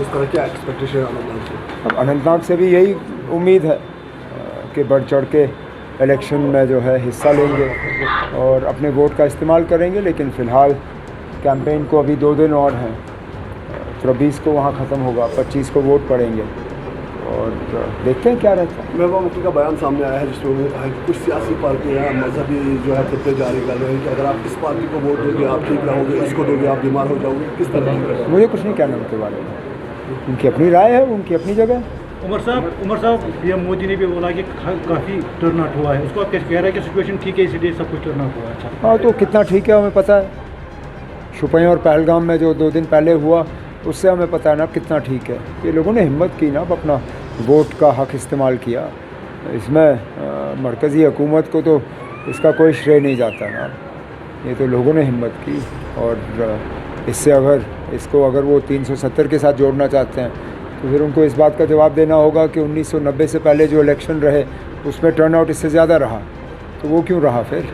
इस तरह क्या एक्सपेक्टेशन है अनंतनाग से? अब अनंतनाग से भी यही उम्मीद है कि बढ़ चढ़ के इलेक्शन में जो है हिस्सा लेंगे और अपने वोट का इस्तेमाल करेंगे। लेकिन फ़िलहाल कैंपेन को अभी 2 दिन और हैं। 24 को वहाँ ख़त्म होगा, 25 को वोट पड़ेंगे और देखते हैं क्या रहता है। महबूबा मुफ्ती का बयान सामने आया है जिसमें उन्होंने कहा है कि कुछ सियासी पार्टियाँ मजहबी जो है खतरे जारी कर रहे हैं कि अगर आप इस पार्टी को वोट दोगे आप ठीक रहोगे, इसको दोगे आप बीमार हो जाओगे। किस तरह? मुझे कुछ नहीं कहना उनके बारे में, उनकी अपनी राय है, उनकी अपनी जगह। उमर साहब पीएम मोदी ने भी बोला कि काफ़ी टर्न आउट हुआ है, उसको आप कैसे कह रहे हैं कि सिचुएशन ठीक है इसलिए सब कुछ टर्न आउट हुआ है? हाँ, तो कितना ठीक है हमें पता है। शुपियाँ और पहलगाम में जो 2 दिन पहले हुआ उससे हमें पता है ना कितना ठीक है। ये लोगों ने हिम्मत की ना, अपना वोट का हक़ इस्तेमाल किया। इसमें मरकज़ी हुकूमत को तो इसका कोई श्रेय नहीं जाता ना, ये तो लोगों ने हिम्मत की। और इससे अगर वो 370 के साथ जोड़ना चाहते हैं तो फिर उनको इस बात का जवाब देना होगा कि 1990 से पहले जो इलेक्शन रहे उसमें टर्नआउट इससे ज़्यादा रहा, तो वो क्यों रहा फिर?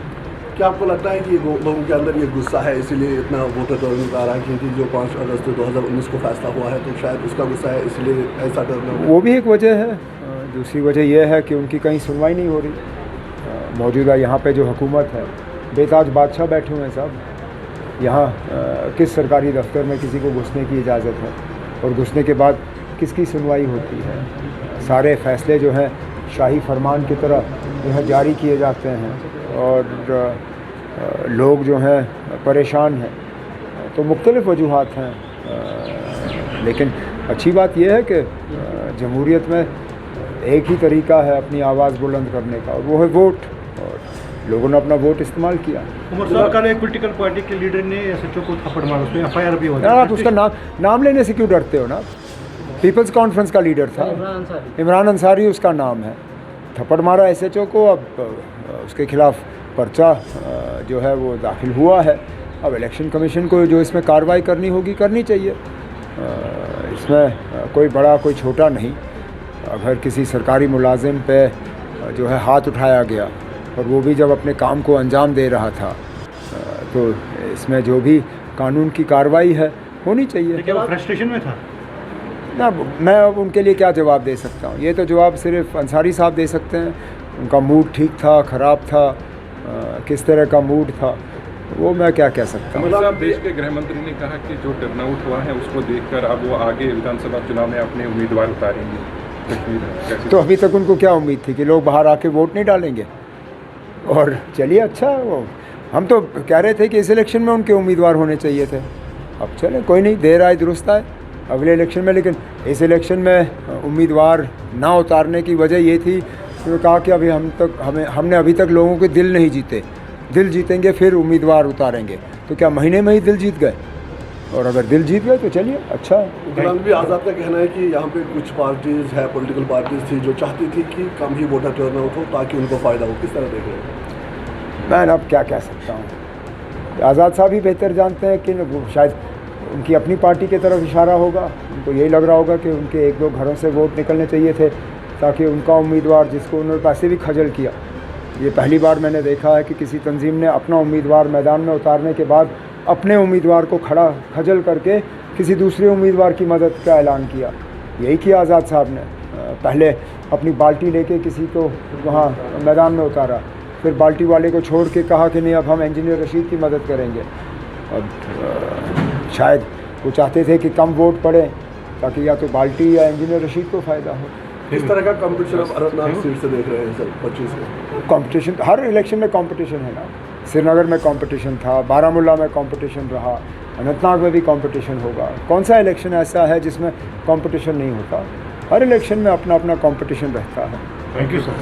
क्या आपको लगता है कि लोगों के अंदर ये गुस्सा है इसीलिए इतना वोटर टर्नआउट आ रहा है? क्योंकि जो 5 अगस्त 2019 को फैसला हुआ है तो शायद उसका गुस्सा है इसलिए ऐसा टर्नआउट। वो भी एक वजह है। दूसरी वजह यह है कि उनकी कहीं सुनवाई नहीं हो रही। मौजूदा यहाँ पे जो हुकूमत है, बेताज बादशाह बैठे हुए हैं साहब। यहाँ किस सरकारी दफ्तर में किसी को घुसने की इजाज़त है और घुसने के बाद किसकी सुनवाई होती है? सारे फ़ैसले जो हैं शाही फरमान की तरह जो है जारी किए जाते हैं और लोग जो हैं परेशान हैं। तो मुख्तलिफ़ वजूहात हैं, लेकिन अच्छी बात यह है कि जमहूरियत में एक ही तरीका है अपनी आवाज़ बुलंद करने का, और वो है वोट। और लोगों ने अपना वोट इस्तेमाल किया। उमर साहब, कल एक पॉलिटिकल पार्टी के लीडर ने एसएचओ को थप्पड़ मारा, उसमें एफआईआर भी हो गई। आप उसका नाम लेने से क्यों डरते हो ना? पीपल्स कॉन्फ्रेंस का लीडर था इमरान अंसारी, उसका नाम है। थप्पड़ मारा एसएचओ को, अब उसके खिलाफ पर्चा जो है वो दाखिल हुआ है। अब इलेक्शन कमीशन को जो इसमें कार्रवाई करनी होगी करनी चाहिए। इसमें कोई बड़ा कोई छोटा नहीं। अगर किसी सरकारी मुलाजिम पे जो है हाथ उठाया गया और वो भी जब अपने काम को अंजाम दे रहा था, तो इसमें जो भी कानून की कार्रवाई है होनी चाहिए। लेकिन वो फ्रस्ट्रेशन में था ना, मैं अब उनके लिए क्या जवाब दे सकता हूँ? ये तो जवाब सिर्फ अंसारी साहब दे सकते हैं। उनका मूड ठीक था, ख़राब था, किस तरह का मूड था, वो मैं क्या कह सकता हूँ। मतलब देश के गृह मंत्री ने कहा कि जो टर्नआउट हुआ है उसको देखकर अब वो आगे विधानसभा चुनाव में अपने उम्मीदवार उतारेंगे। तो अभी तक उनको क्या उम्मीद थी कि लोग बाहर आके वोट नहीं डालेंगे? और चलिए, अच्छा, वो हम तो कह रहे थे कि इस इलेक्शन में उनके उम्मीदवार होने चाहिए थे। अब चले, कोई नहीं, देर आए दुरुस्त आए अगले इलेक्शन में। लेकिन इस इलेक्शन में उम्मीदवार ना उतारने की वजह ये थी कि कहा कि अभी हमने अभी तक लोगों के दिल नहीं जीते, दिल जीतेंगे फिर उम्मीदवार उतारेंगे। तो क्या महीने में ही दिल जीत गए? और अगर दिल जीत गए तो चलिए, अच्छा। गुलाम नबी आज़ाद का कहना है कि यहाँ पे कुछ पार्टीज़ है, पॉलिटिकल पार्टीज़ थी जो चाहती थी कि कम ही वोटर टर्नआउट हो ताकि उनको फ़ायदा हो। किस तरह देख रहे हैं? मैं अब क्या कह सकता हूँ। आज़ाद साहब ही बेहतर जानते हैं कि शायद उनकी अपनी पार्टी की तरफ इशारा होगा। उनको यही लग रहा होगा कि उनके 1-2 घरों से वोट निकलने चाहिए थे ताकि उनका उम्मीदवार, जिसको उन्होंने पैसे भी खजल किया, ये पहली बार मैंने देखा है कि किसी तंजीम ने अपना उम्मीदवार मैदान में उतारने के बाद अपने उम्मीदवार को खड़ा खजल करके किसी दूसरे उम्मीदवार की मदद का ऐलान किया। यही किया आज़ाद साहब ने। पहले अपनी बाल्टी लेके किसी को वहाँ मैदान में उतारा, फिर बाल्टी वाले को छोड़ के कहा कि नहीं, अब हम इंजीनियर रशीद की मदद करेंगे। अब शायद वो चाहते थे कि कम वोट पड़े ताकि या तो बाल्टी या इंजीनियर रशीद को फ़ायदा हो। इस तरह का कंपटीशन अब अनंतनाग सीट से देख रहे हैं सर 25 को? कंपटीशन हर इलेक्शन में कंपटीशन है ना। श्रीनगर में कंपटीशन था, बारामूला में कंपटीशन रहा, अनंतनाग में भी कंपटीशन होगा। कौन सा इलेक्शन ऐसा है जिसमें कंपटीशन नहीं होता? हर इलेक्शन में अपना अपना कंपटीशन रहता है। Thank you sir.